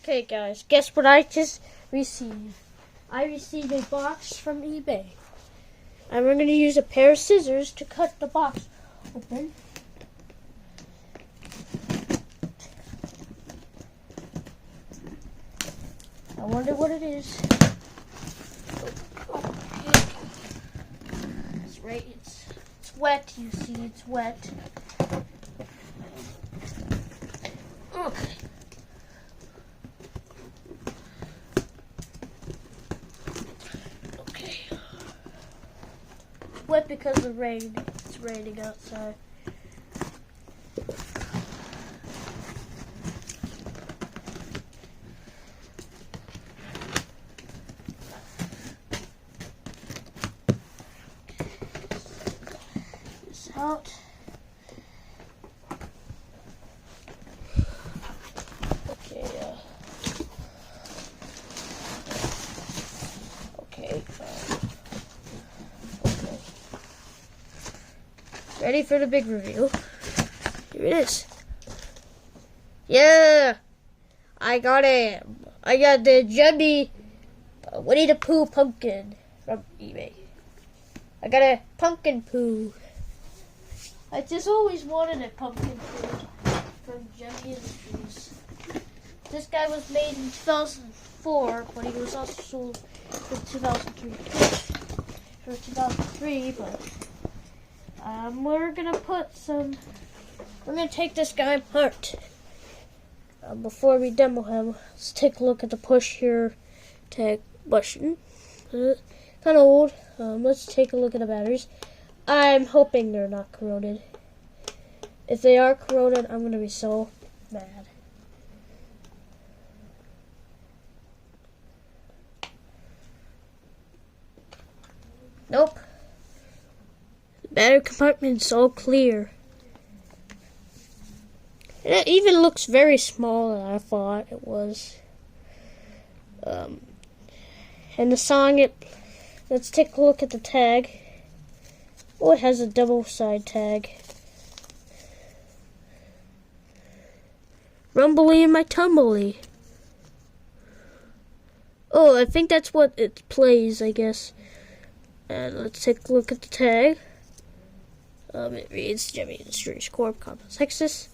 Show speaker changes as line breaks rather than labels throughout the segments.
Okay guys, guess what I just received? I received a box from eBay. And we're going to use a pair of scissors to cut the box open. I wonder what it is. It's right, it's wet, you see, it's wet. Okay. Wet because of rain. It's raining outside. This out. Okay. Okay. Ready for the big reveal. Here it is. Yeah! I got it. I got the Jumby Winnie the Pooh pumpkin from eBay. I got a pumpkin poo. I just always wanted a pumpkin poo from Jumby Industries. This guy was made in 2004, but he was also sold in 2003. For 2003, but we're gonna take this guy apart. Before we demo him, let's take a look at the push here tag button. Kind of old. Let's take a look at the batteries. I'm hoping they're not corroded. If they are corroded, I'm gonna be so mad. Nope. The battery compartment is all clear. And it even looks very small than I thought it was. And the song, let's take a look at the tag. Oh, it has a double side tag. Rumbly in my tumbly. Oh, I think that's what it plays, I guess. And let's take a look at the tag. It reads Jumby Industries Corp. Texas.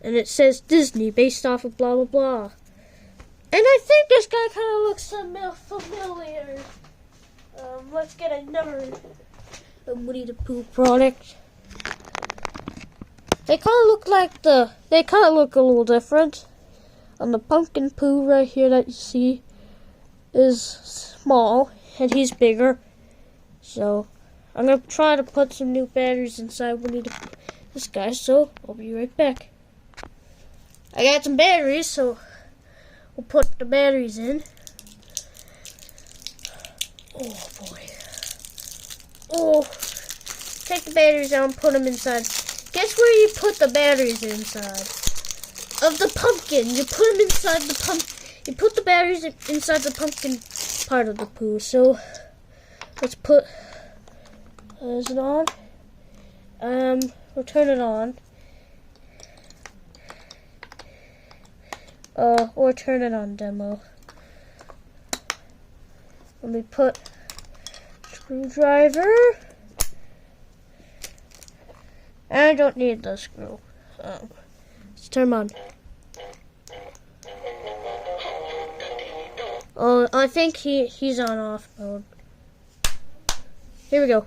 And it says Disney, based off of blah blah blah. And I think this guy kind of looks familiar. Let's get another Winnie the Pooh product. They kind of look like they kind of look a little different. The pumpkin poo right here that you see is small, and he's bigger. So I'm gonna try to put some new batteries inside this guy. So I'll be right back. I got some batteries, so we'll put the batteries in. Oh boy. Oh, take the batteries out and put them inside. Guess where you put the batteries inside? Of the pumpkin. You put them inside the You put the batteries inside the pumpkin part of the poo. So let's put. Is it on? We'll turn it on. Or turn it on demo. Let me put screwdriver. I don't need the screw. Let's turn them on. Oh, I think he's on off mode. Here we go.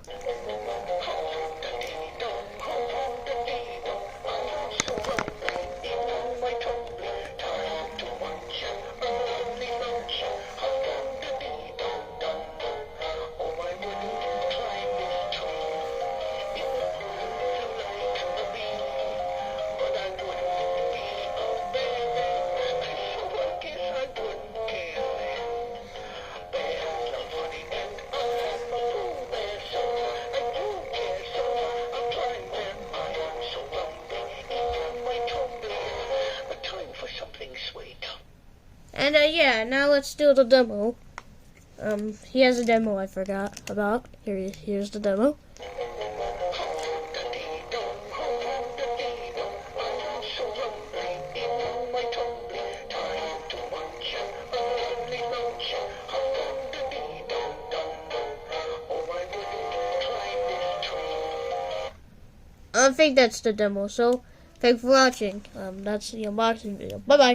And yeah, now let's do the demo. He has a demo I forgot about. Here's the demo. I think that's the demo. So thanks for watching. That's the unboxing video. Bye bye.